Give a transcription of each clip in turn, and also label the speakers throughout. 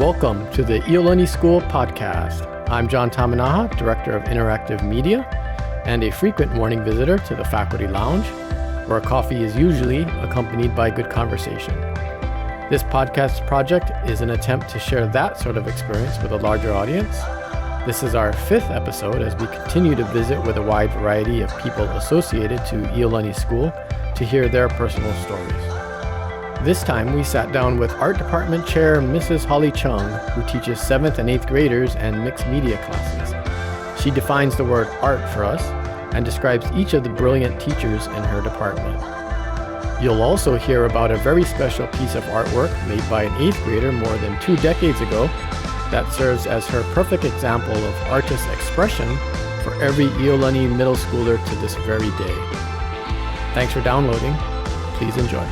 Speaker 1: Welcome to the Iolani School podcast. I'm John Tamanaha, Director of Interactive Media, and a frequent morning visitor to the faculty lounge, where coffee is usually accompanied by good conversation. This podcast project is an attempt to share that sort of experience with a larger audience. This is our 5th episode as we continue to visit with a wide variety of people associated to Iolani School to hear their personal stories. This time we sat down with Art Department Chair Mrs. Holly Chung, who teaches 7th and 8th graders and mixed media classes. She defines the word art for us and describes each of the brilliant teachers in her department. You'll also hear about a very special piece of artwork made by an 8th grader more than 2 decades ago that serves as her perfect example of artist expression for every Iolani middle schooler to this very day. Thanks for downloading. Please enjoy.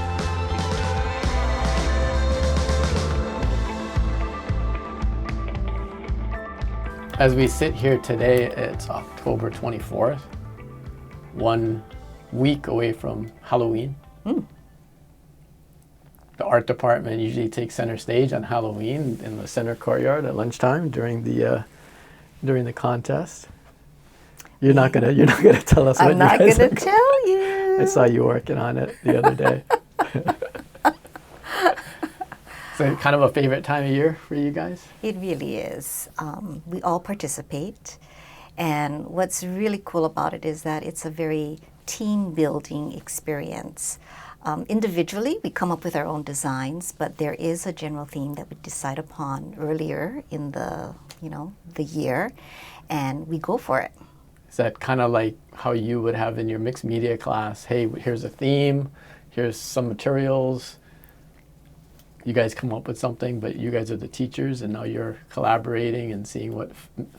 Speaker 1: As we sit here today, it's October 24th, 1 week away from Halloween. The art department usually takes center stage on Halloween in the center courtyard at lunchtime during the contest. You're not gonna tell us what you guys are.
Speaker 2: I'm not gonna tell you.
Speaker 1: I saw you working on it the other day. So kind of a favorite time of year for you guys?
Speaker 2: It really is. We all participate, and what's really cool about it is that it's a very team-building experience. Individually, we come up with our own designs, but there is a general theme that we decide upon earlier in the year, and we go for it.
Speaker 1: Is that kind of like how you would have in your mixed media class? Hey, here's a theme, here's some materials. You guys come up with something, but you guys are the teachers, and now you're collaborating and seeing what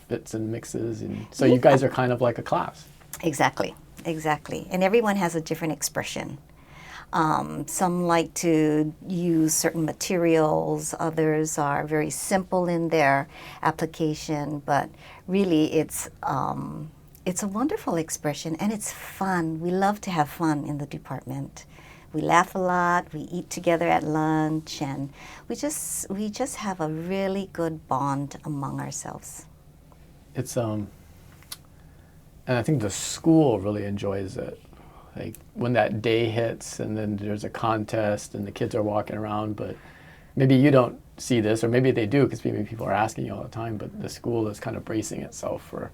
Speaker 1: fits and mixes. And so you guys are kind of like a class.
Speaker 2: Exactly. And everyone has a different expression. Some like to use certain materials, others are very simple in their application, but really it's a wonderful expression, and it's fun. We love to have fun in the department. We laugh a lot, we eat together at lunch, and we just have a really good bond among ourselves.
Speaker 1: It's and I think the school really enjoys it. Like when that day hits and then there's a contest and the kids are walking around, but maybe you don't see this, or maybe they do because maybe people are asking you all the time, but the school is kind of bracing itself for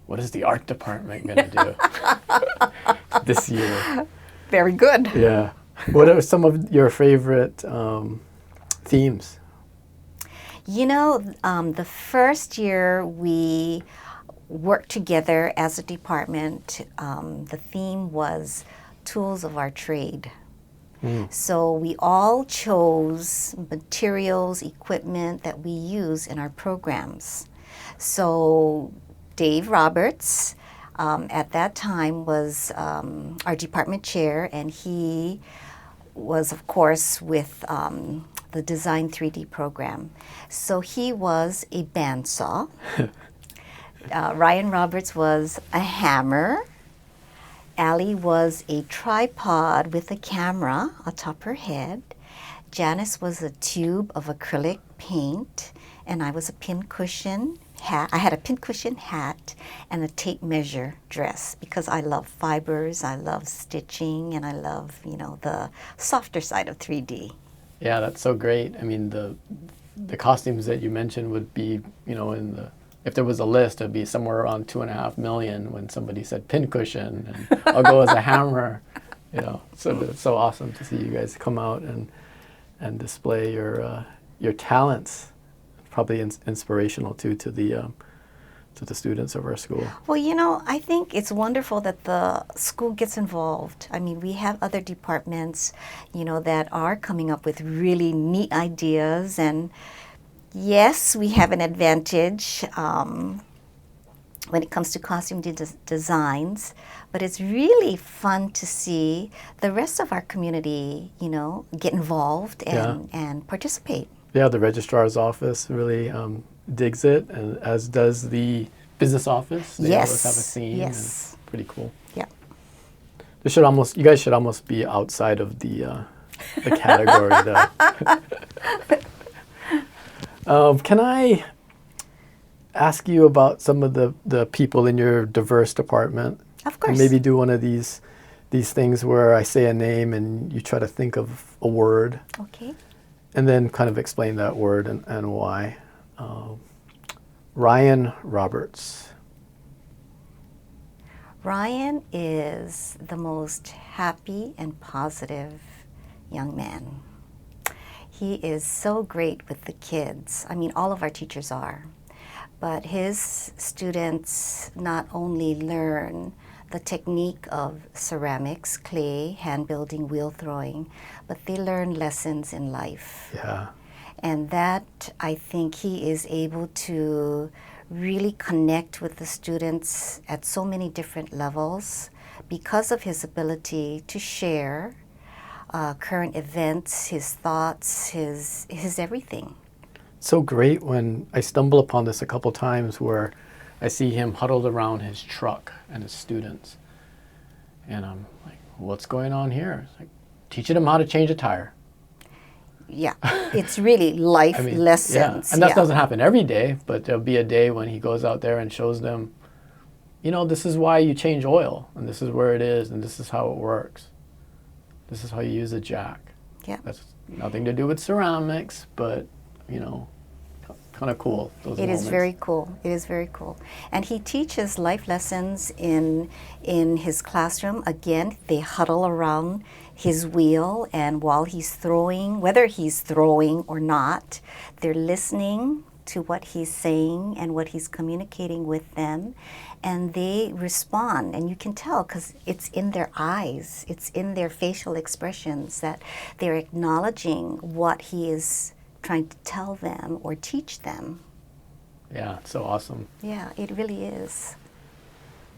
Speaker 1: what is the art department going to do this year?
Speaker 2: Very good.
Speaker 1: Yeah. What are some of your favorite themes?
Speaker 2: The first year we worked together as a department, the theme was tools of our trade. So we all chose materials, equipment that we use in our programs. So Dave Roberts, at that time was our department chair, and he was, of course, with the Design 3D program. So he was a bandsaw. Ryan Roberts was a hammer. Allie was a tripod with a camera atop her head. Janice was a tube of acrylic paint, and I was a pincushion hat. I had a pincushion hat and a tape measure dress because I love fibers, I love stitching, and I love, the softer side of 3D.
Speaker 1: Yeah, that's so great. I mean, the costumes that you mentioned would be, if there was a list, it'd be somewhere around $2.5 million when somebody said pincushion, and I'll go as a hammer. So it's so awesome to see you guys come out and display your talents. Probably inspirational too to the students of our school.
Speaker 2: Well, I think it's wonderful that the school gets involved. I mean, we have other departments, that are coming up with really neat ideas, and yes, we have an advantage when it comes to costume designs, but it's really fun to see the rest of our community, get involved and participate.
Speaker 1: Yeah, the registrar's office really digs it, and as does the business office. They always have a theme.
Speaker 2: Yes.
Speaker 1: And pretty cool.
Speaker 2: Yeah.
Speaker 1: You guys should almost be outside of the category. Can I ask you about some of the people in your diverse department?
Speaker 2: Of course.
Speaker 1: And maybe do one of these things where I say a name and you try to think of a word.
Speaker 2: Okay.
Speaker 1: And then kind of explain that word and why. Ryan Roberts.
Speaker 2: Ryan is the most happy and positive young man. He is so great with the kids. I mean, all of our teachers are. But his students not only learn the technique of ceramics, clay, hand building, wheel throwing, but they learn lessons in life.
Speaker 1: Yeah.
Speaker 2: And that, I think he is able to really connect with the students at so many different levels because of his ability to share current events, his thoughts, his everything.
Speaker 1: So great when I stumble upon this a couple times where I see him huddled around his truck and his students. And I'm like, what's going on here? It's like, teaching them how to change a tire.
Speaker 2: Yeah, it's really life lessons.
Speaker 1: Yeah. And that doesn't happen every day, but there'll be a day when he goes out there and shows them, this is why you change oil, and this is where it is, and this is how it works. This is how you use a jack.
Speaker 2: Yeah.
Speaker 1: That's nothing to do with ceramics, but, kind of cool.
Speaker 2: It is very cool. It is very cool. And he teaches life lessons in his classroom. Again, they huddle around his wheel, and while he's throwing, whether he's throwing or not, they're listening to what he's saying and what he's communicating with them, and they respond. And you can tell because it's in their eyes, it's in their facial expressions that they're acknowledging what he is trying to tell them or teach them.
Speaker 1: Yeah, it's so awesome.
Speaker 2: Yeah, it really is.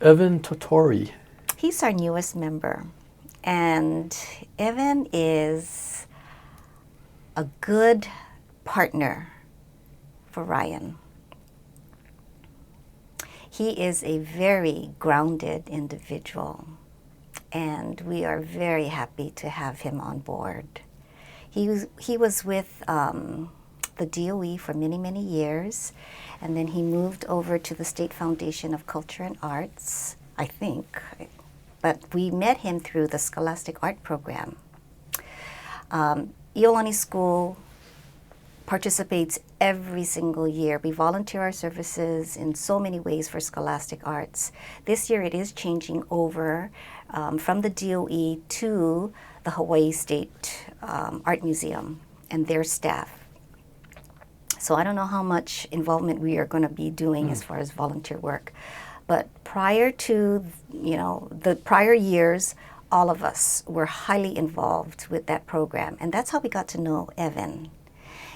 Speaker 1: Evan Totori.
Speaker 2: He's our newest member. And Evan is a good partner for Ryan. He is a very grounded individual, and we are very happy to have him on board. He was with the DOE for many, many years, and then he moved over to the State Foundation of Culture and Arts, I think. But we met him through the Scholastic Art Program. Iolani School participates every single year. We volunteer our services in so many ways for Scholastic Arts. This year it is changing over from the DOE to the Hawaii State Art Museum and their staff. So I don't know how much involvement we are going to be doing as far as volunteer work. But prior to, the prior years, all of us were highly involved with that program. And that's how we got to know Evan.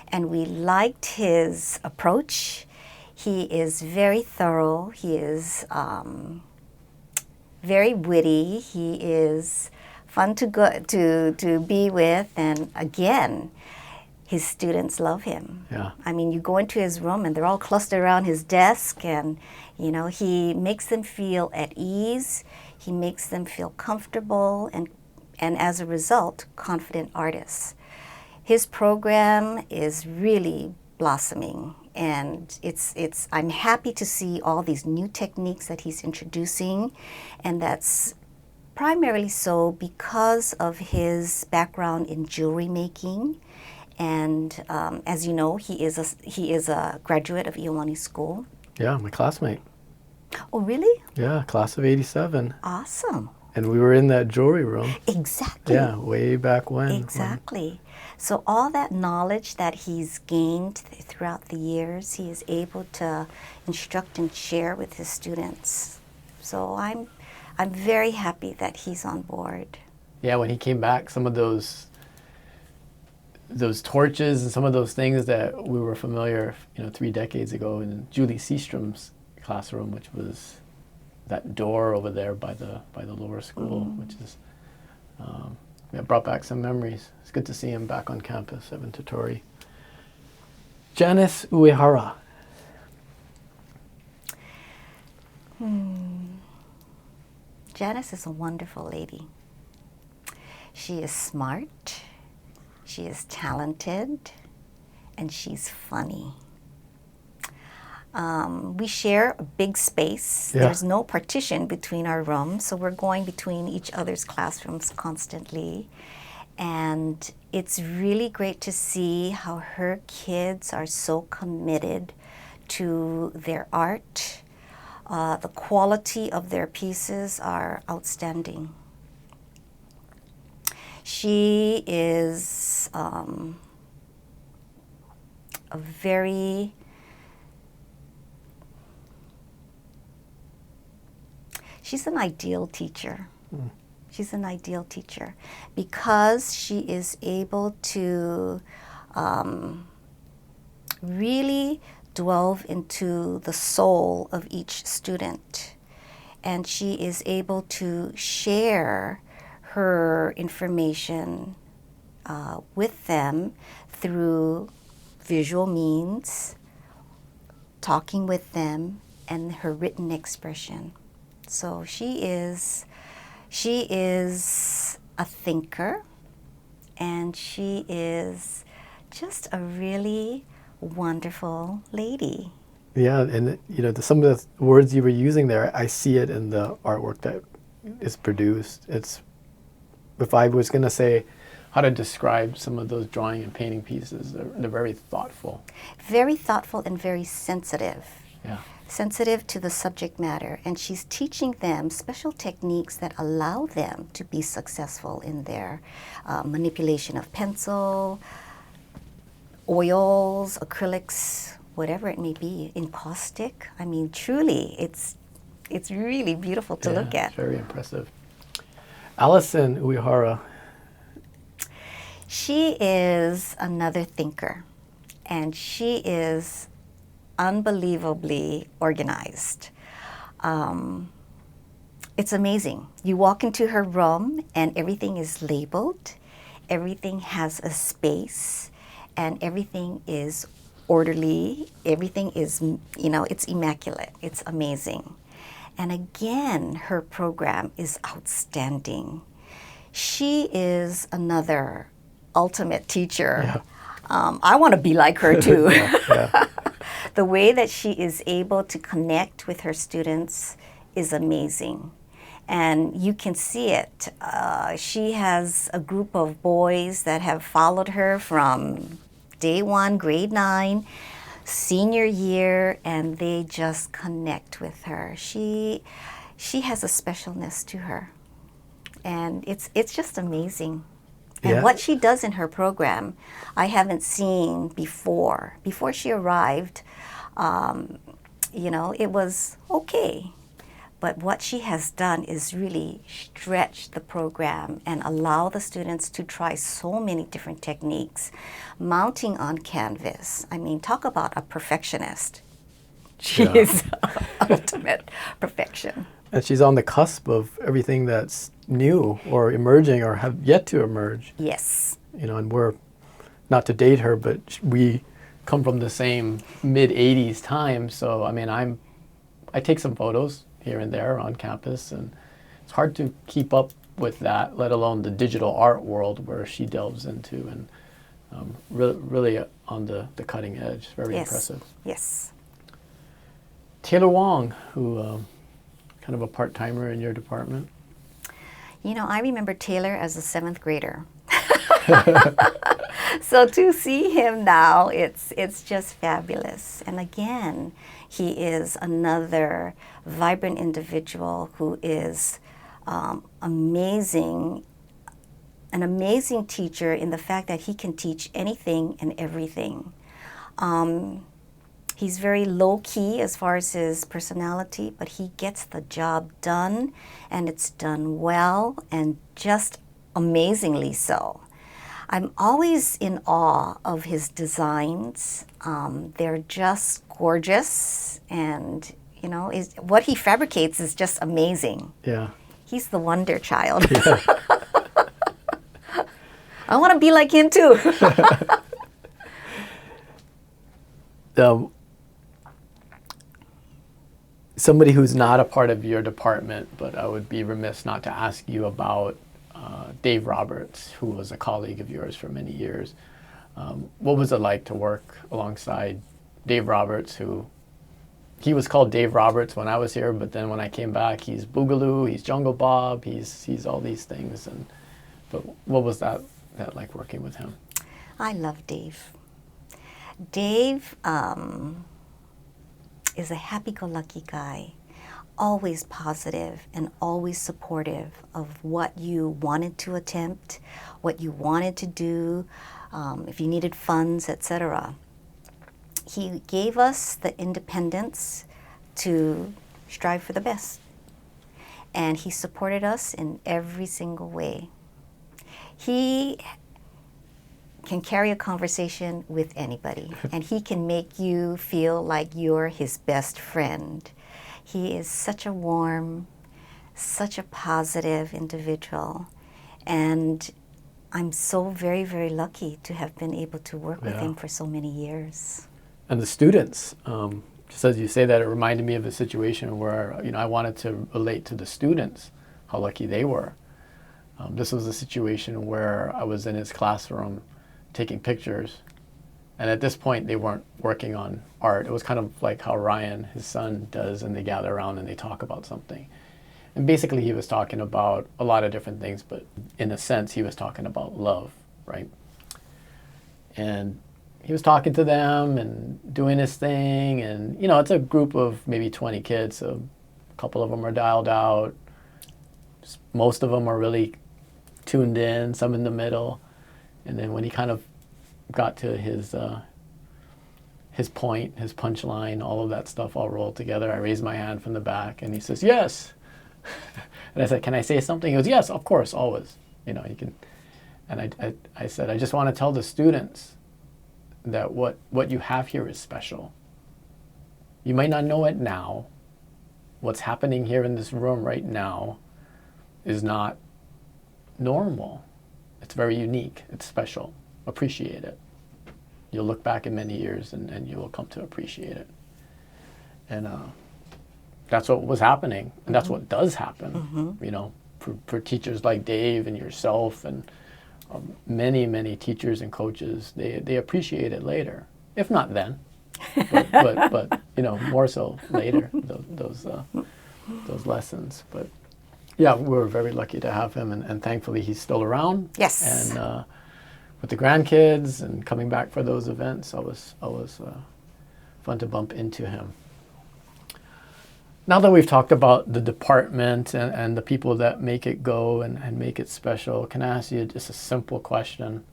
Speaker 2: And we liked his approach. He is very thorough. He is very witty. He is fun to be with. And again, his students love him.
Speaker 1: Yeah.
Speaker 2: I mean, you go into his room and they're all clustered around his desk, and he makes them feel at ease. He makes them feel comfortable, and as a result, confident artists. His program is really blossoming, and I'm happy to see all these new techniques that he's introducing, and that's primarily so because of his background in jewelry making. And as you know, he is a graduate of Iolani School.
Speaker 1: Yeah, my classmate.
Speaker 2: Oh, really?
Speaker 1: Yeah, class of 87.
Speaker 2: Awesome.
Speaker 1: And we were in that jewelry room.
Speaker 2: Exactly.
Speaker 1: Yeah, way back when.
Speaker 2: Exactly. So all that knowledge that he's gained throughout the years, he is able to instruct and share with his students. So I'm very happy that he's on board.
Speaker 1: Yeah, when he came back, some of those torches and some of those things that we were familiar, 3 decades ago in Julie Seastrom's classroom, which was that door over there by the lower school, which is brought back some memories. It's good to see him back on campus, Evan Totori. Janice Uehara.
Speaker 2: Janice is a wonderful lady. She is smart, she is talented, and she's funny. We share a big space.
Speaker 1: Yeah.
Speaker 2: There's no partition between our rooms, so we're going between each other's classrooms constantly. And it's really great to see how her kids are so committed to their art. The quality of their pieces are outstanding. She is a very she's an ideal teacher. She's an ideal teacher because she is able to really delve into the soul of each student. And she is able to share her information with them through visual means, talking with them, and her written expression. So she is a thinker, and she is just a really wonderful lady.
Speaker 1: Yeah, and some of the words you were using there, I see it in the artwork that is produced. If I was going to say how to describe some of those drawing and painting pieces, they're very thoughtful.
Speaker 2: Very thoughtful and very sensitive.
Speaker 1: Yeah.
Speaker 2: Sensitive to the subject matter, and she's teaching them special techniques that allow them to be successful in their manipulation of pencil, oils, acrylics, whatever it may be, encaustic. I mean, truly, it's really beautiful to look at.
Speaker 1: It's very impressive. Allison Uehara.
Speaker 2: She is another thinker, and she is unbelievably organized. It's amazing. You walk into her room and everything is labeled, everything has a space, and everything is orderly, everything is, it's immaculate, it's amazing. And again, her program is outstanding. She is another ultimate teacher.
Speaker 1: Yeah.
Speaker 2: I want to be like her too.
Speaker 1: Yeah.
Speaker 2: The way that she is able to connect with her students is amazing. And you can see it. She has a group of boys that have followed her from day one, grade 9, senior year, and they just connect with her. She has a specialness to her. And it's just amazing. And what she does in her program, I haven't seen before. Before she arrived, it was okay. But what she has done is really stretch the program and allow the students to try so many different techniques. Mounting on canvas, I mean, talk about a perfectionist. She is ultimate perfection.
Speaker 1: And she's on the cusp of everything that's new or emerging or have yet to emerge.
Speaker 2: Yes.
Speaker 1: And we're, not to date her, but we come from the same mid-'80s time. So, I mean, I take some photos here and there on campus, and it's hard to keep up with that, let alone the digital art world where she delves into, and really on the cutting edge. Very impressive.
Speaker 2: Yes.
Speaker 1: Taylor Wong, who kind of a part-timer in your department.
Speaker 2: I remember Taylor as a 7th grader. So to see him now, it's just fabulous. And again, he is another vibrant individual who is amazing, an amazing teacher in the fact that he can teach anything and everything. He's very low-key as far as his personality, but he gets the job done, and it's done well, and just amazingly so. I'm always in awe of his designs. They're just gorgeous, and what he fabricates is just amazing.
Speaker 1: Yeah.
Speaker 2: He's the wonder child. Yeah. I want to be like him too.
Speaker 1: Somebody who's not a part of your department, but I would be remiss not to ask you about Dave Roberts, who was a colleague of yours for many years. What was it like to work alongside Dave Roberts, who he was called Dave Roberts when I was here, but then when I came back, he's Boogaloo, he's Jungle Bob, he's all these things. But what was that like working with him?
Speaker 2: I love Dave. Dave is a happy-go-lucky guy, always positive and always supportive of what you wanted to attempt, what you wanted to do, if you needed funds, etc. He gave us the independence to strive for the best. And he supported us in every single way. He can carry a conversation with anybody, and he can make you feel like you're his best friend. He is such a warm, such a positive individual, and I'm so very, very lucky to have been able to work with him for so many years.
Speaker 1: And the students, just as you say that, it reminded me of a situation where, I wanted to relate to the students, how lucky they were. This was a situation where I was in his classroom taking pictures, and at this point they weren't working on art. It was kind of like how Ryan, his son, does, and they gather around and they talk about something. And basically he was talking about a lot of different things, but in a sense he was talking about love, right? And he was talking to them and doing his thing, and it's a group of maybe 20 kids, so a couple of them are dialed out, most of them are really tuned in, some in the middle. And then when he kind of got to his point, his punchline, all of that stuff all rolled together, I raised my hand from the back, and he says, "Yes." And I said, "Can I say something?" He goes, "Yes, of course, always. You can." And I said, "I just want to tell the students that what you have here is special. You might not know it now. What's happening here in this room right now is not normal. It's very unique. It's special. Appreciate it. You'll look back in many years and you will come to appreciate it." And that's what was happening. And that's what does happen, for teachers like Dave and yourself and many, many teachers and coaches. They appreciate it later, if not then, but more so later, those lessons. But yeah, we're very lucky to have him, and thankfully he's still around.
Speaker 2: Yes.
Speaker 1: And with the grandkids and coming back for those events, always fun to bump into him. Now that we've talked about the department and the people that make it go and make it special, can I ask you just a simple question?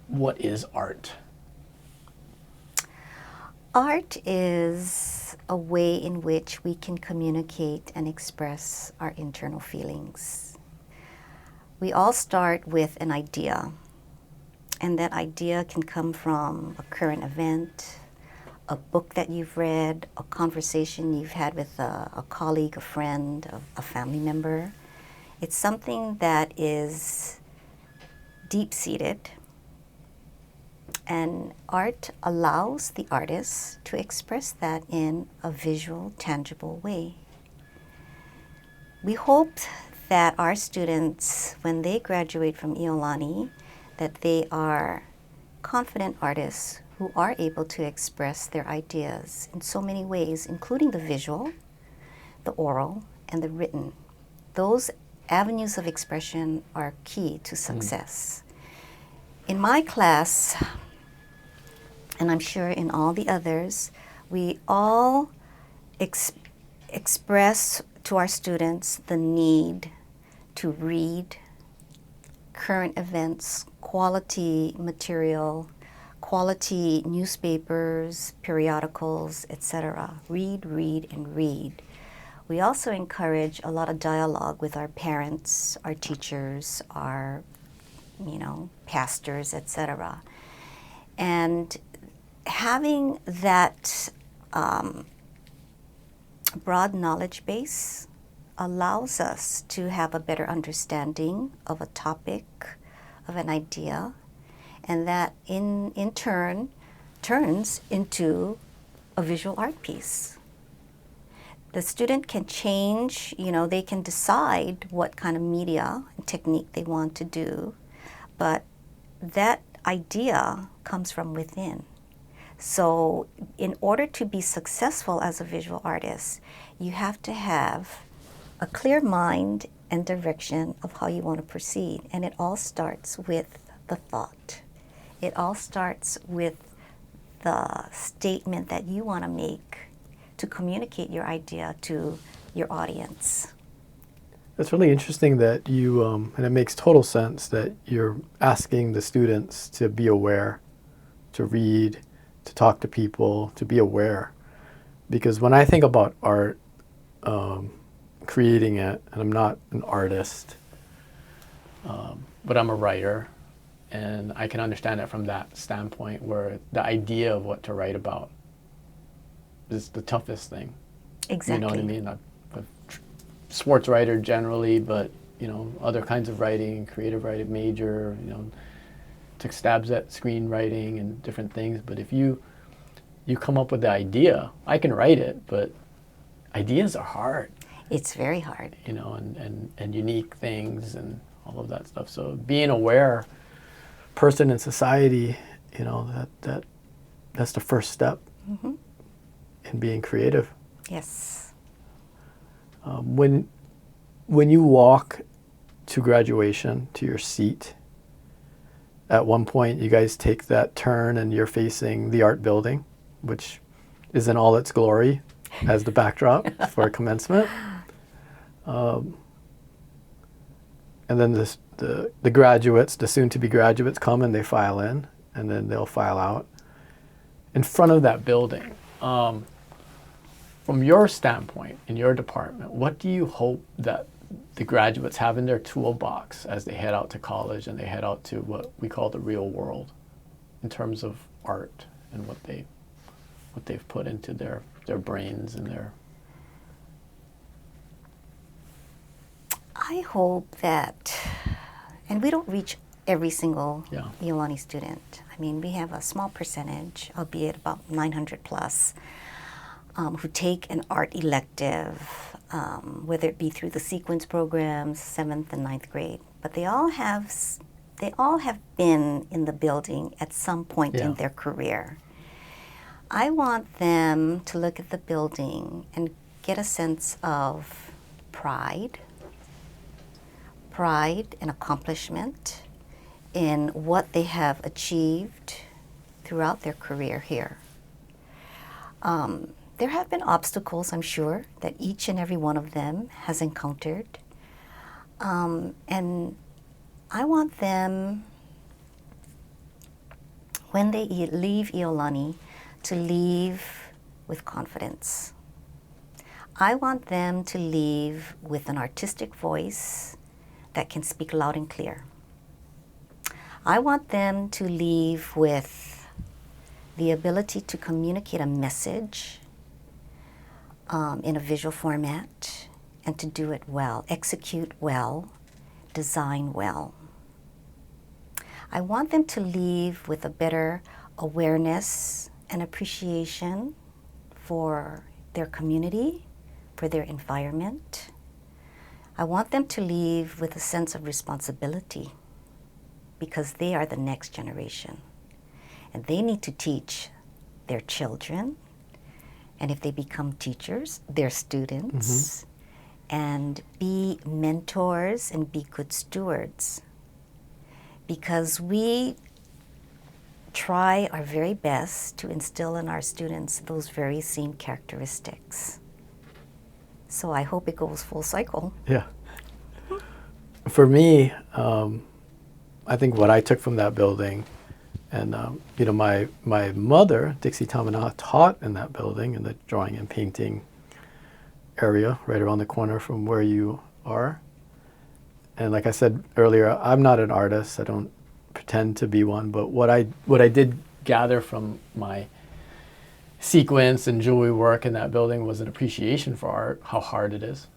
Speaker 1: What is art?
Speaker 2: Art is a way in which we can communicate and express our internal feelings. We all start with an idea, and that idea can come from a current event, a book that you've read, a conversation you've had with a colleague, a friend, a family member. It's something that is deep-seated, and art allows the artist to express that in a visual, tangible way. We hope that our students, when they graduate from Iolani, that they are confident artists who are able to express their ideas in so many ways, including the visual, the oral, and the written. Those avenues of expression are key to success. In my class, and I'm sure in all the others, we all express to our students the need to read current events, quality material, quality newspapers, periodicals, etc. Read, read, and read. We also encourage a lot of dialogue with our parents, our teachers, our pastors, etc. And having that broad knowledge base allows us to have a better understanding of a topic, of an idea, and that in turn turns into a visual art piece. The student can change, they can decide what kind of media and technique they want to do, but that idea comes from within. So in order to be successful as a visual artist, you have to have a clear mind and direction of how you want to proceed. And it all starts with the thought. It all starts with the statement that you want to make to communicate your idea to your audience.
Speaker 1: It's really interesting that you, and it makes total sense that you're asking the students to be aware, to read, to talk to people, to be aware. Because when I think about art, creating it, and I'm not an artist, but I'm a writer, and I can understand it from that standpoint where the idea of what to write about is the toughest thing.
Speaker 2: Exactly.
Speaker 1: You know what I mean? A sports writer generally, but other kinds of writing, creative writing major, took stabs at screenwriting and different things. But if you come up with the idea, I can write it, but ideas are hard.
Speaker 2: It's very hard.
Speaker 1: And unique things and all of that stuff. So being aware person in society, that's the first step in being creative.
Speaker 2: Yes.
Speaker 1: When you walk to graduation, to your seat, at one point you guys take that turn and you're facing the art building, which is in all its glory as the backdrop for commencement. And then the graduates, the soon-to-be graduates come and they file in, and then they'll file out. In front of that building, from your standpoint, in your department, what do you hope that the graduates have in their toolbox as they head out to college and they head out to what we call the real world in terms of art and what they've put into their brains and their...
Speaker 2: I hope that, and we don't reach every single Iolani student. I mean, we have a small percentage, albeit about 900 plus, who take an art elective, whether it be through the sequence programs, 7th and 9th grade. But they all have been in the building at some point in their career. I want them to look at the building and get a sense of pride and accomplishment in what they have achieved throughout their career here. There have been obstacles, I'm sure, that each and every one of them has encountered. And I want them, when they leave Iolani, to leave with confidence. I want them to leave with an artistic voice that can speak loud and clear. I want them to leave with the ability to communicate a message in a visual format and to do it well, execute well, design well. I want them to leave with a better awareness and appreciation for their community, for their environment. I want them to leave with a sense of responsibility because they are the next generation. And they need to teach their children, and if they become teachers, their students, and be mentors and be good stewards. Because we try our very best to instill in our students those very same characteristics. So I hope it goes full cycle.
Speaker 1: Yeah. For me, I think what I took from that building, and my mother, Dixie Tamana, taught in that building in the drawing and painting area right around the corner from where you are. And like I said earlier, I'm not an artist. I don't pretend to be one. But what I did gather from my sequence and jewelry work in that building was an appreciation for art, how hard it is.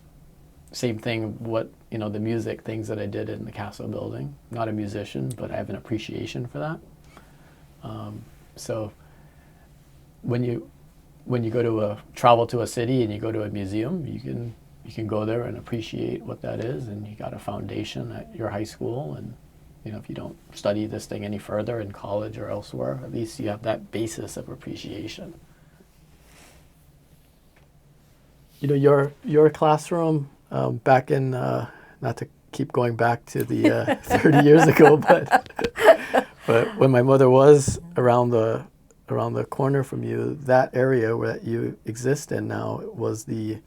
Speaker 1: Same thing, the music things that I did in the Castle building. Not a musician, but I have an appreciation for that. So when you go to travel to a city and you go to a museum, you can go there and appreciate what that is, and you got a foundation at your high school, and if you don't study this thing any further in college or elsewhere, at least you have that basis of appreciation. Your classroom back in, not to keep going back to the 30 years ago, but when my mother was around the corner from you, that area where you exist in now was the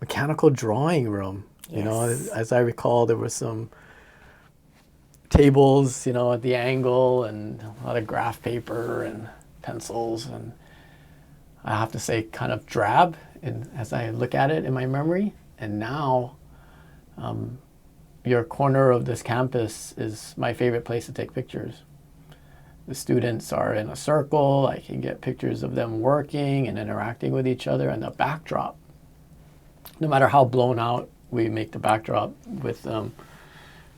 Speaker 1: mechanical drawing room.
Speaker 2: Yes.
Speaker 1: As I recall, there were some tables, at the angle, and a lot of graph paper and pencils, and I have to say kind of drab as I look at it in my memory. And now your corner of this campus is my favorite place to take pictures. The students are in a circle. I can get pictures of them working and interacting with each other, and the backdrop, no matter how blown out we make the backdrop with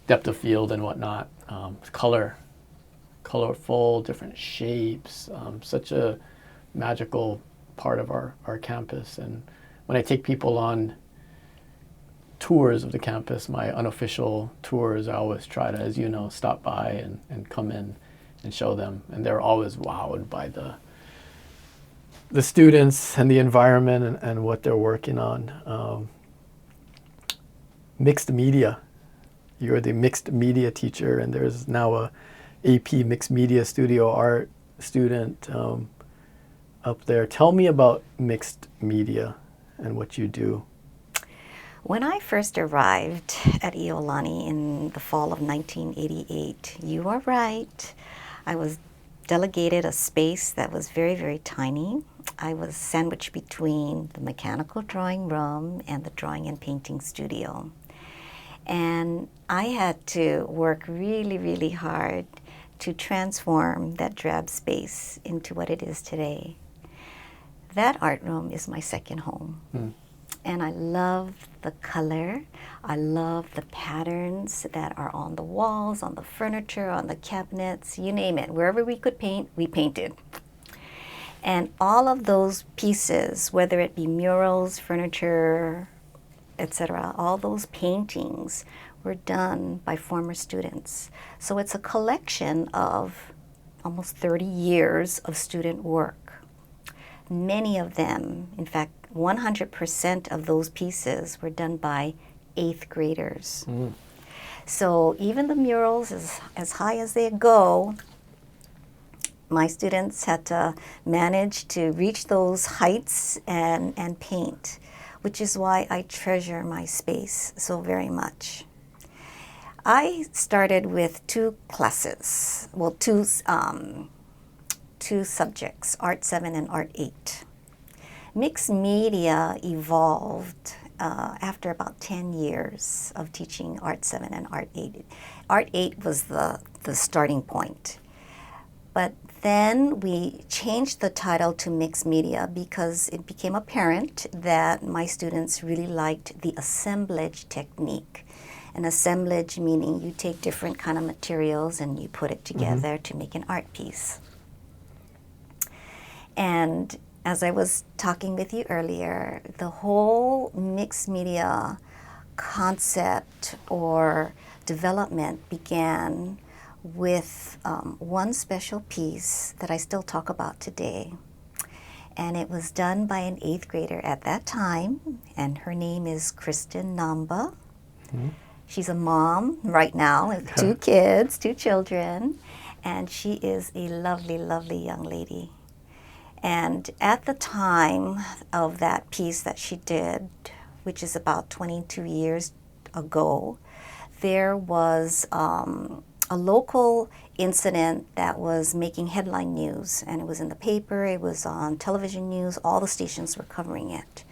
Speaker 1: depth of field and whatnot, colorful, different shapes, such a magical part of our campus. And when I take people on tours of the campus, my unofficial tours, I always try to, as you know, stop by and come in and show them. And they're always wowed by the students and the environment and what they're working on. Mixed media. You're the mixed media teacher, and there's now a AP Mixed Media Studio Art student up there. Tell me about mixed media and what you do.
Speaker 2: When I first arrived at Iolani in the fall of 1988, you are right, I was delegated a space that was very, very tiny. I was sandwiched between the mechanical drawing room and the drawing and painting studio. And I had to work really, really hard to transform that drab space into what it is today. That art room is my second home. And I love the color. I love the patterns that are on the walls, on the furniture, on the cabinets, you name it. Wherever we could paint, we painted. And all of those pieces, whether it be murals, furniture, etc., all those paintings were done by former students. So it's a collection of almost 30 years of student work. Many of them, in fact, 100% of those pieces were done by 8th graders. So even the murals, as high as they go, my students had to manage to reach those heights and paint, which is why I treasure my space so very much. I started with two classes, well, two subjects, Art 7 and Art 8. Mixed media evolved after about 10 years of teaching Art 7 and Art 8. Art 8 was the starting point. But then we changed the title to mixed media because it became apparent that my students really liked the assemblage technique. An assemblage meaning you take different kind of materials and you put it together to make an art piece. And as I was talking with you earlier, the whole mixed media concept or development began with one special piece that I still talk about today. And it was done by an 8th grader at that time, and her name is Kristen Namba. She's a mom right now with 2 kids, 2 children, and she is a lovely, lovely young lady. And at the time of that piece that she did, which is about 22 years ago, there was a local incident that was making headline news. And it was in the paper, it was on television news, all the stations were covering it.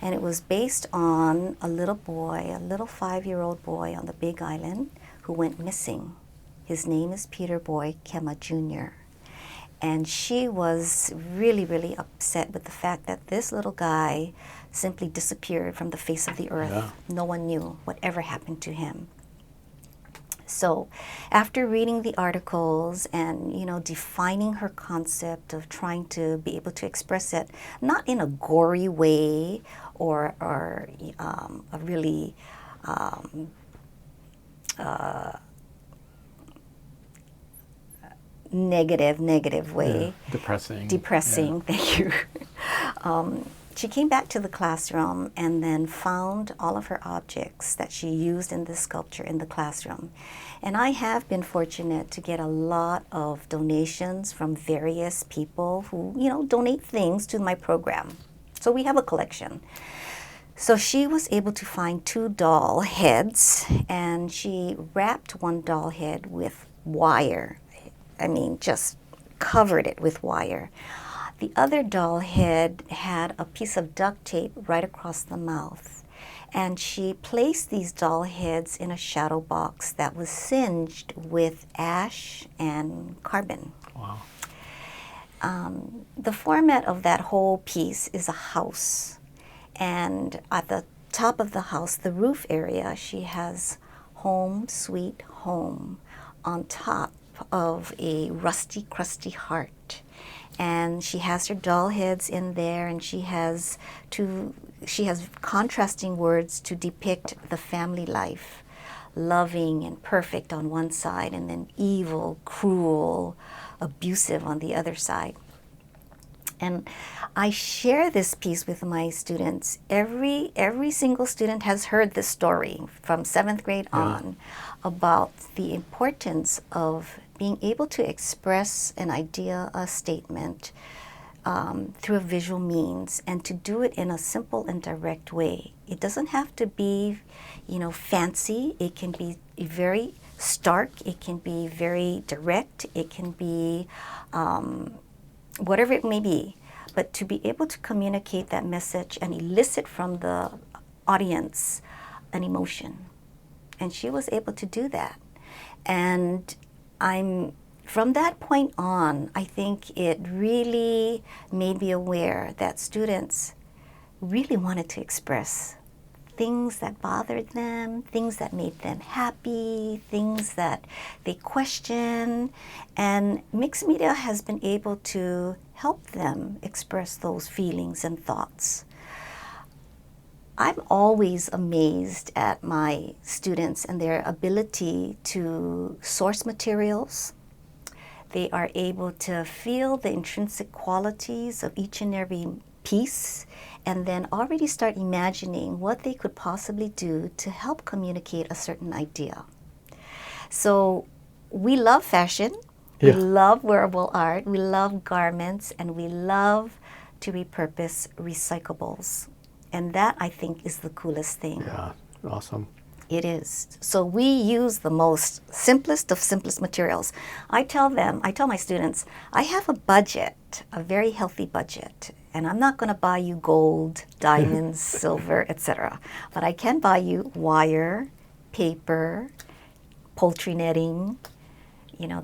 Speaker 2: And it was based on a little boy, a little 5-year-old boy on the Big Island who went missing. His name is Peter Boy Kema Jr. And she was really, really upset with the fact that this little guy simply disappeared from the face of the earth. Yeah. No one knew whatever happened to him. So after reading the articles and, defining her concept of trying to be able to express it, not in a gory way or a really negative way.
Speaker 1: Yeah. Depressing.
Speaker 2: Depressing,
Speaker 1: Yeah.
Speaker 2: thank you. She came back to the classroom and then found all of her objects that she used in this sculpture in the classroom. And I have been fortunate to get a lot of donations from various people who, donate things to my program. So we have a collection. So she was able to find 2 doll heads, and she wrapped one doll head with wire. I mean, just covered it with wire. The other doll head had a piece of duct tape right across the mouth. And she placed these doll heads in a shadow box that was singed with ash and carbon.
Speaker 1: Wow.
Speaker 2: The format of that whole piece is a house. And at the top of the house, the roof area, she has "Home Sweet Home" on top of a rusty, crusty heart. And she has her doll heads in there, and she has contrasting words to depict the family life. Loving and perfect on one side, and then evil, cruel, abusive on the other side. And I share this piece with my students. Every single student has heard this story from 7th grade on about the importance of being able to express an idea, a statement, through a visual means, and to do it in a simple and direct way. It doesn't have to be, fancy. It can be very stark. It can be very direct. It can be whatever it may be. But to be able to communicate that message and elicit from the audience an emotion. And she was able to do that. And from that point on, I think it really made me aware that students really wanted to express things that bothered them, things that made them happy, things that they question. And mixed media has been able to help them express those feelings and thoughts. I'm always amazed at my students and their ability to source materials. They are able to feel the intrinsic qualities of each and every piece, and then already start imagining what they could possibly do to help communicate a certain idea. So we love fashion, we love wearable art, we love garments, and we love to repurpose recyclables. And that, I think, is the coolest thing.
Speaker 1: Yeah, awesome.
Speaker 2: It is. So we use the simplest of simplest materials. I tell my students, I have a budget, a very healthy budget, and I'm not going to buy you gold, diamonds, silver, etc. But I can buy you wire, paper, poultry netting,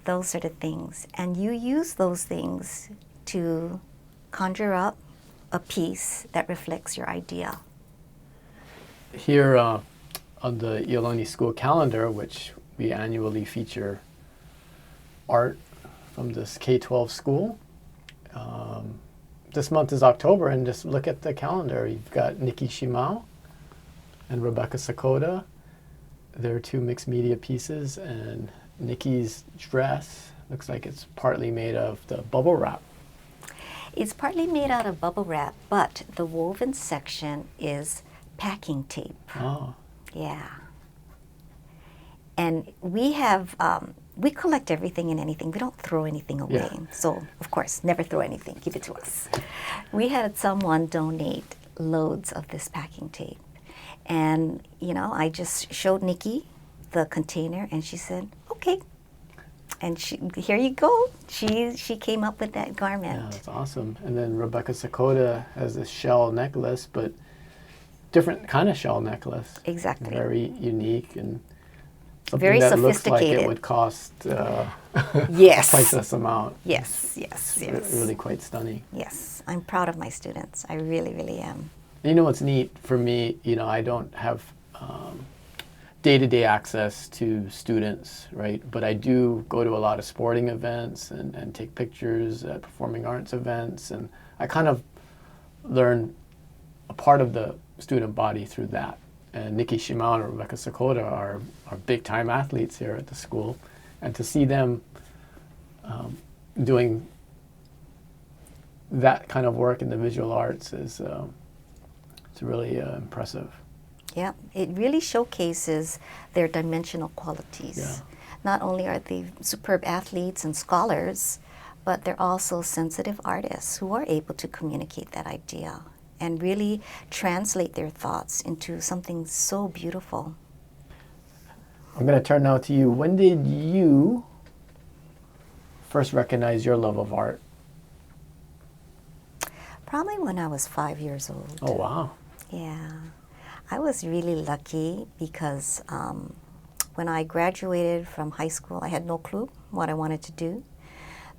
Speaker 2: those sort of things. And you use those things to conjure up a piece that reflects your idea.
Speaker 1: Here on the Iolani School calendar, which we annually feature art from this K-12 school. This month is October, and just look at the calendar. You've got Nikki Shimao and Rebecca Sakota. They're 2 mixed media pieces, and Nikki's dress looks like it's partly made of the bubble wrap.
Speaker 2: It's partly made out of bubble wrap, but the woven section is packing tape.
Speaker 1: Oh.
Speaker 2: Yeah. And we collect everything and anything. We don't throw anything away.
Speaker 1: Yeah.
Speaker 2: So, of course, never throw anything. Give it to us. We had someone donate loads of this packing tape. And, I just showed Nikki the container, and she said, okay. And here you go. She came up with that garment.
Speaker 1: Yeah, that's awesome. And then Rebecca Sakota has this shell necklace, but different kind of shell necklace.
Speaker 2: Exactly.
Speaker 1: Very unique and something
Speaker 2: very
Speaker 1: that looks like
Speaker 2: sophisticated.
Speaker 1: it would cost
Speaker 2: Yes.
Speaker 1: a priceless amount.
Speaker 2: Yes.
Speaker 1: It's really quite stunning.
Speaker 2: Yes. I'm proud of my students. I really, really am.
Speaker 1: What's neat for me, I don't have day-to-day access to students, right? But I do go to a lot of sporting events and take pictures at performing arts events, and I kind of learn a part of the student body through that. And Nikki Shimao and Rebecca Sakota are big-time athletes here at the school, and to see them doing that kind of work in the visual arts is it's really impressive.
Speaker 2: Yeah, it really showcases their dimensional qualities.
Speaker 1: Yeah.
Speaker 2: Not only are they superb athletes and scholars, but they're also sensitive artists who are able to communicate that idea and really translate their thoughts into something so beautiful.
Speaker 1: I'm going to turn now to you. When did you first recognize your love of art?
Speaker 2: Probably when I was 5 years old.
Speaker 1: Oh, wow.
Speaker 2: Yeah. I was really lucky because when I graduated from high school, I had no clue what I wanted to do.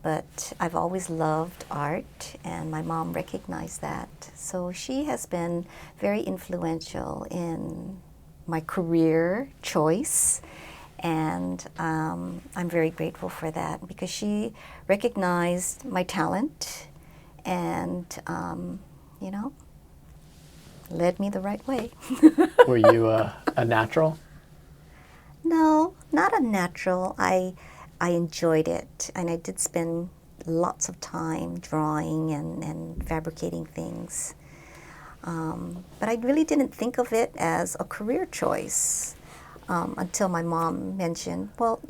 Speaker 2: But I've always loved art, and my mom recognized that. So she has been very influential in my career choice, and I'm very grateful for that because she recognized my talent and, you know, led me the right way.
Speaker 1: Were you a natural?
Speaker 2: No, not a natural. I enjoyed it, and I did spend lots of time drawing and fabricating things. But I really didn't think of it as a career choice until my mom mentioned, well,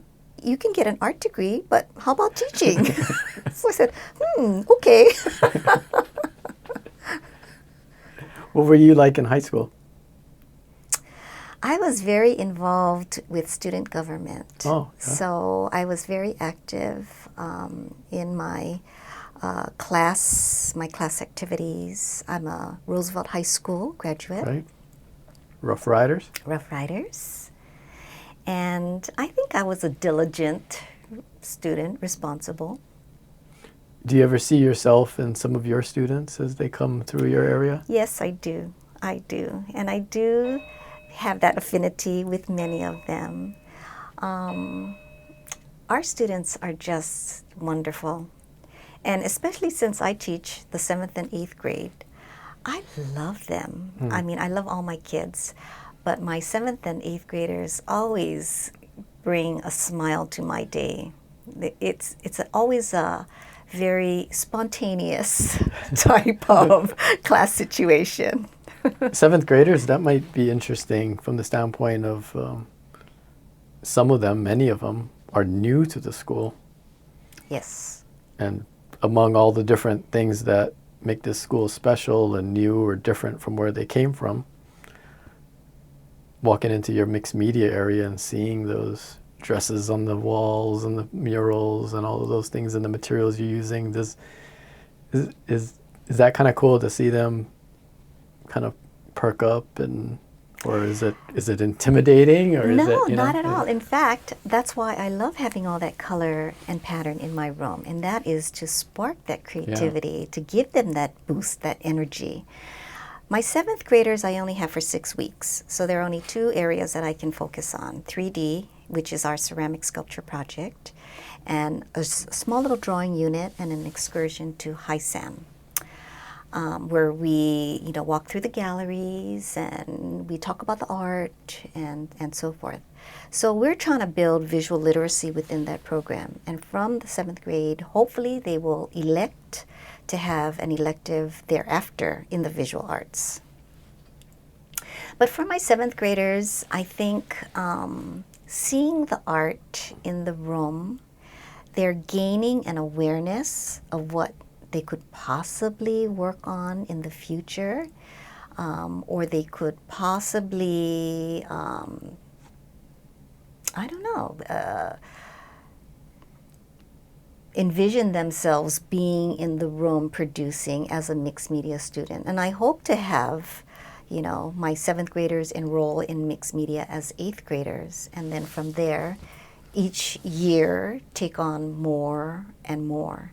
Speaker 2: you can get an art degree, but how about teaching? So I said, okay.
Speaker 1: What were you like in high school?
Speaker 2: I was very involved with student government.
Speaker 1: Oh, yeah.
Speaker 2: So I was very active in my class activities. I'm a Roosevelt High School graduate.
Speaker 1: Right. Rough Riders?
Speaker 2: Rough Riders. And I think I was a diligent student, responsible.
Speaker 1: Do you ever see yourself in some of your students as they come through your area?
Speaker 2: Yes, I do. I do. And I do have that affinity with many of them. Our students are just wonderful. And especially since I teach the 7th and 8th grade, I love them. I mean, I love all my kids, but my 7th and 8th graders always bring a smile to my day. It's always a very spontaneous type of class situation.
Speaker 1: 7th graders, that might be interesting from the standpoint of some of them, many of them, are new to the school.
Speaker 2: Yes.
Speaker 1: And among all the different things that make this school special and new or different from where they came from, walking into your mixed media area and seeing those dresses on the walls and the murals and all of those things and the materials you're using, is that kind of cool to see them kind of perk up, and or is it intimidating, or is
Speaker 2: No,
Speaker 1: it,
Speaker 2: not at all. In fact, that's why I love having all that color and pattern in my room, and that is to spark that creativity, to give them that boost, that energy. My 7th graders I only have for 6 weeks, so there are only 2 areas that I can focus on: 3D, which is our ceramic sculpture project, and a small little drawing unit, and an excursion to Haisan, where we walk through the galleries and we talk about the art and so forth. So we're trying to build visual literacy within that program. And from the 7th grade, hopefully they will elect to have an elective thereafter in the visual arts. But for my 7th graders, I think seeing the art in the room, they're gaining an awareness of what they could possibly work on in the future, or they could possibly, envision themselves being in the room producing as a mixed media student. And I hope to have, my 7th graders enroll in mixed media as 8th graders, and then from there, each year take on more and more.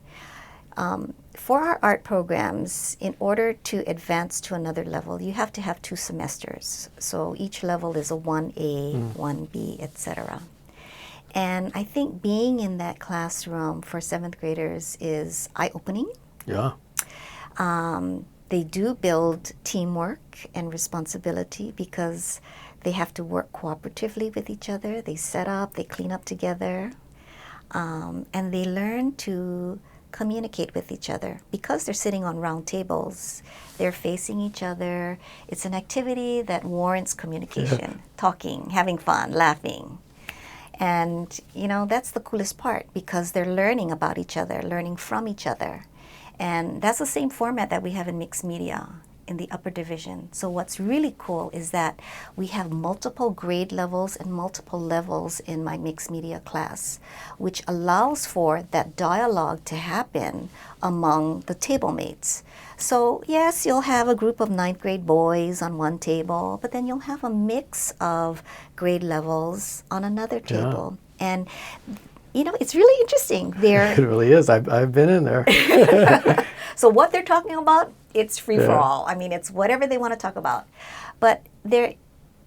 Speaker 2: For our art programs, in order to advance to another level, you have to have 2 semesters. So each level is a 1A, 1B, etc. And I think being in that classroom for 7th graders is eye-opening.
Speaker 1: Yeah.
Speaker 2: They do build teamwork and responsibility because they have to work cooperatively with each other. They set up, they clean up together. and they learn to communicate with each other. Because they're sitting on round tables, they're facing each other. It's an activity that warrants communication, talking, having fun, laughing. And, that's the coolest part, because they're learning about each other, learning from each other. And that's the same format that we have in mixed media in the upper division. So what's really cool is that we have multiple grade levels and multiple levels in my mixed media class, which allows for that dialogue to happen among the table mates. So yes, you'll have a group of 9th grade boys on one table, but then you'll have a mix of grade levels on another table. And it's really interesting.
Speaker 1: It really is. I've been in there.
Speaker 2: So what they're talking about, it's free for all. I mean, it's whatever they want to talk about. But they're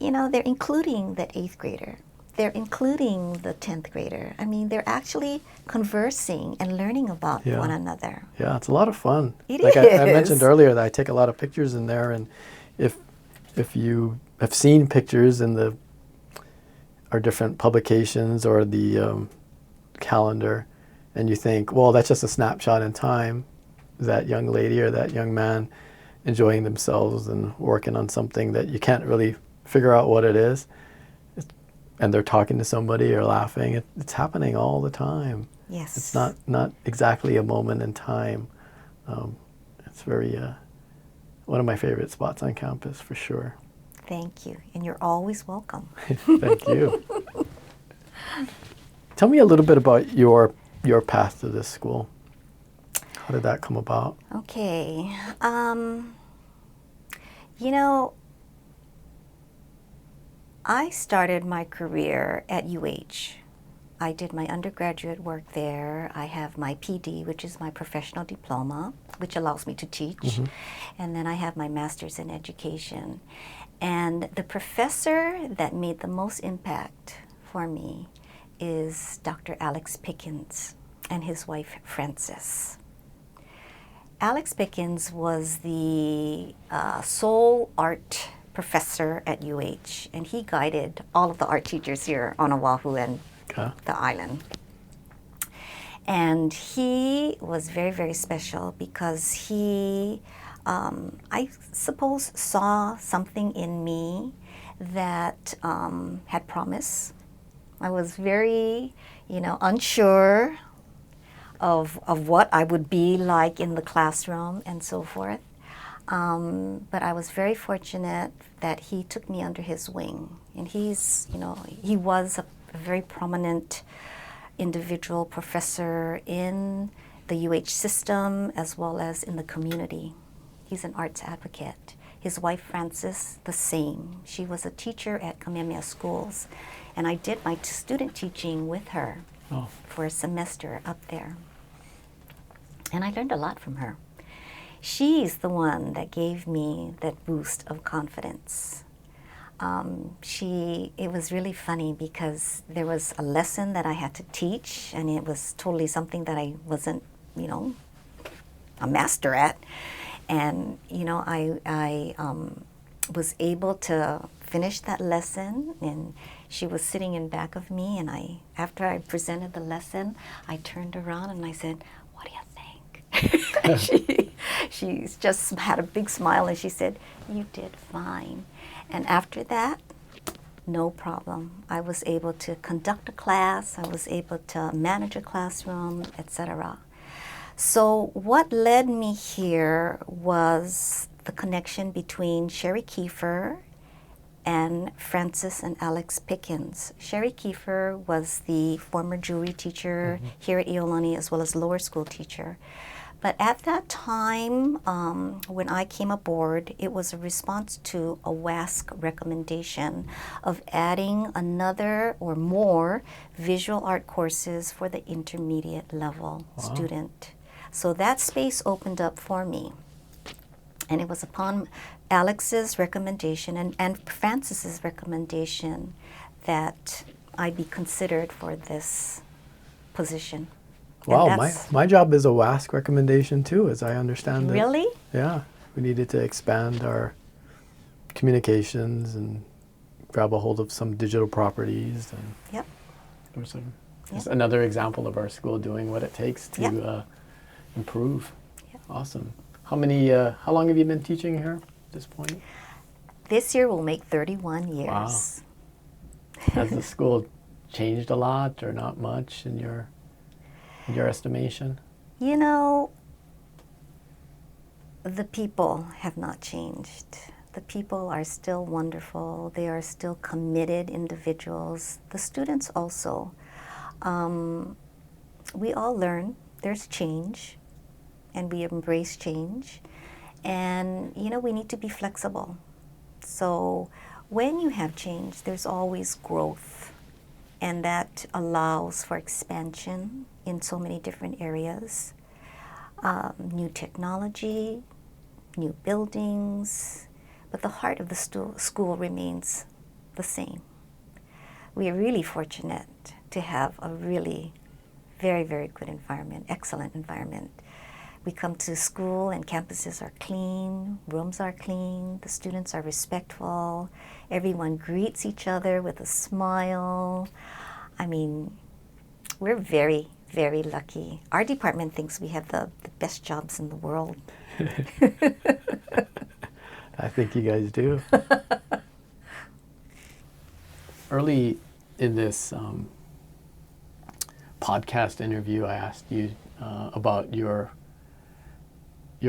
Speaker 2: including the 8th grader. They're including the 10th grader. I mean, they're actually conversing and learning about one another.
Speaker 1: Yeah, it's a lot of fun.
Speaker 2: It
Speaker 1: is. I mentioned earlier that I take a lot of pictures in there, and if you have seen pictures in our different publications or the calendar, and you think, well, that's just a snapshot in time, that young lady or that young man enjoying themselves and working on something that you can't really figure out what it is, and they're talking to somebody or laughing. It's happening all the time.
Speaker 2: Yes.
Speaker 1: It's not exactly a moment in time. It's very one of my favorite spots on campus, for sure.
Speaker 2: Thank you, and you're always welcome.
Speaker 1: Thank you. Tell me a little bit about your path to this school. How did that come about?
Speaker 2: Okay. I started my career at UH. I did my undergraduate work there. I have my PD, which is my professional diploma, which allows me to teach. Mm-hmm. And then I have my master's in education. And the professor that made the most impact for me is Dr. Alex Pickens and his wife, Frances. Alex Pickens was the sole art professor at UH, and he guided all of the art teachers here on Oahu and the island. And he was very, very special because he, I suppose, saw something in me that had promise. I was very, unsure of what I would be like in the classroom and so forth. But I was very fortunate that he took me under his wing. And he was a very prominent individual professor in the UH system as well as in the community. He's an arts advocate. His wife, Frances, the same. She was a teacher at Kamehameha Schools. And I did my student teaching with her for a semester up there. And I learned a lot from her. She's the one that gave me that boost of confidence. It was really funny because there was a lesson that I had to teach, and it was totally something that I wasn't, a master at. And, I was able to finish that lesson, and she was sitting in back of me, and after I presented the lesson, I turned around and I said, "What do you think?" She just had a big smile, and she said, "You did fine." And after that, no problem. I was able to conduct a class, I was able to manage a classroom, etc. So what led me here was the connection between Sherry Kiefer and Frances and Alex Pickens. Sherry Kiefer was the former jewelry teacher here at Iolani, as well as lower school teacher. But at that time, when I came aboard, it was a response to a WASC recommendation of adding another or more visual art courses for the intermediate level student. So that space opened up for me. And it was upon Alex's recommendation and Frances's recommendation that I be considered for this position.
Speaker 1: Wow, my job is a WASC recommendation too, as I understand it.
Speaker 2: Really?
Speaker 1: Yeah, we needed to expand our communications and grab a hold of some digital properties. And
Speaker 2: yep.
Speaker 1: there was some It's another example of our school doing what it takes to improve.
Speaker 2: Yeah.
Speaker 1: Awesome. How long have you been teaching here at this point?
Speaker 2: This year will make 31 years.
Speaker 1: Wow. Has the school changed a lot or not much in your estimation?
Speaker 2: You know, the people have not changed. The people are still wonderful. They are still committed individuals. The students also. We all learn. There's change, and we embrace change. And, you know, we need to be flexible. So when you have change, there's always growth. And that allows for expansion in so many different areas. New technology, new buildings, but the heart of the school remains the same. We are really fortunate to have a really very, very good environment, excellent environment. We come to school and campuses are clean, rooms are clean, the students are respectful, everyone greets each other with a smile. I mean, we're very, very lucky. Our department thinks we have the best jobs in the world.
Speaker 1: I think you guys do. Early in this podcast interview, I asked you about your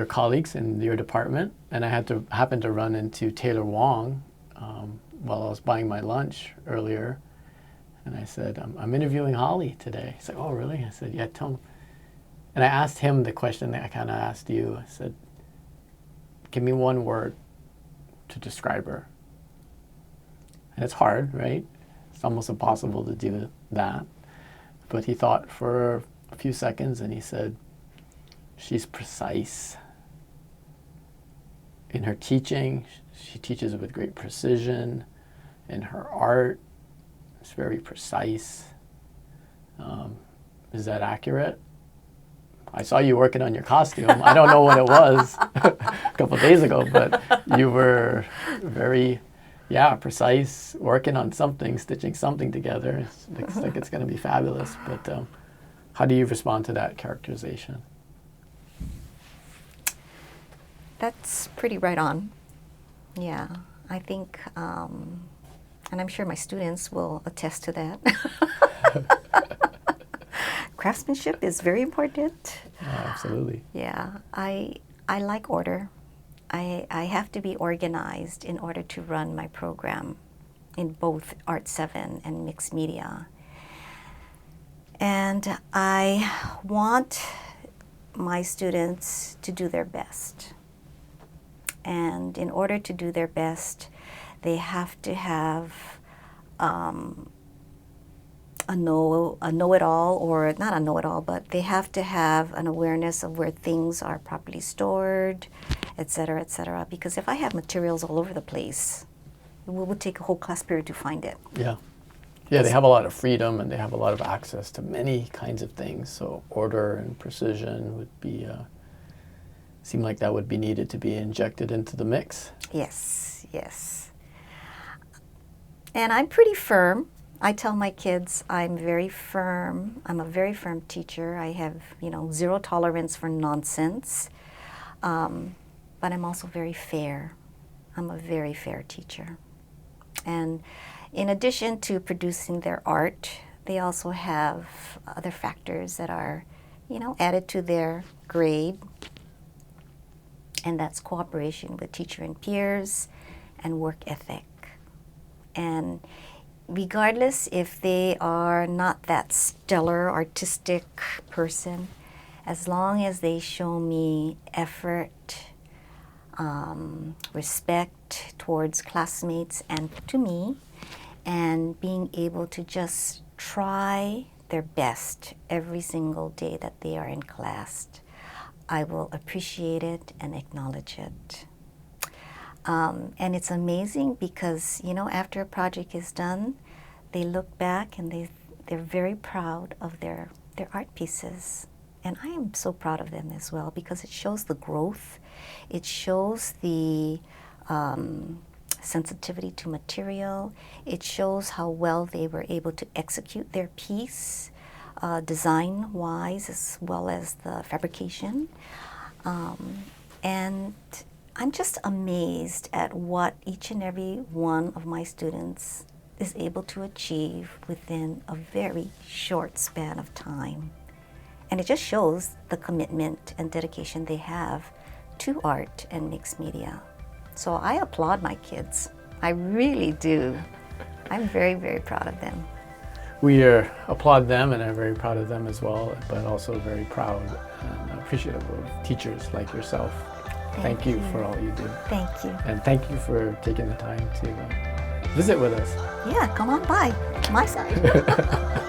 Speaker 1: colleagues in your department, and I happened to run into Taylor Wong while I was buying my lunch earlier, and I said, I'm interviewing Holly today. He said, oh, really? I said, yeah, tell him. And I asked him the question that I kind of asked you. I said, give me one word to describe her. And it's hard, right? It's almost impossible to do that. But he thought for a few seconds and he said, she's precise. In her teaching, she teaches with great precision. In her art, it's very precise. Is that accurate? I saw you working on your costume. I don't know what it was a couple of days ago, but you were very, precise, working on something, stitching something together. It looks like it's going to be fabulous. But how do you respond to that characterization?
Speaker 2: That's pretty right on. Yeah, I think, and I'm sure my students will attest to that. Craftsmanship is very important.
Speaker 1: Oh, absolutely.
Speaker 2: Yeah, I like order. I have to be organized in order to run my program in both Art 7 and mixed media. And I want my students to do their best. And in order to do their best, they have to have a know-it-all, or not a know-it-all, but they have to have an awareness of where things are properly stored, et cetera, et cetera. Because if I have materials all over the place, it would take a whole class period to find it.
Speaker 1: Yeah. Yeah, they have a lot of freedom and they have a lot of access to many kinds of things. So order and precision would be, seem like that would be needed to be injected into the mix.
Speaker 2: Yes, yes. And I'm pretty firm. I tell my kids I'm very firm. I'm a very firm teacher. I have, zero tolerance for nonsense. But I'm also very fair. I'm a very fair teacher. And in addition to producing their art, they also have other factors that are, added to their grade. And that's cooperation with teacher and peers and work ethic. And regardless if they are not that stellar artistic person, as long as they show me effort, respect towards classmates and to me, and being able to just try their best every single day that they are in class, I will appreciate it and acknowledge it. And it's amazing because, after a project is done, they look back and they're very proud of their art pieces. And I am so proud of them as well because it shows the growth. It shows the sensitivity to material. It shows how well they were able to execute their piece. design-wise as well as the fabrication. And I'm just amazed at what each and every one of my students is able to achieve within a very short span of time. And it just shows the commitment and dedication they have to art and mixed media. So I applaud my kids. I really do. I'm very, very proud of them.
Speaker 1: We applaud them and are very proud of them as well, but also very proud and appreciative of teachers like yourself. Thank you for all you do.
Speaker 2: Thank you.
Speaker 1: And thank you for taking the time to visit with us.
Speaker 2: Yeah, come on by my side.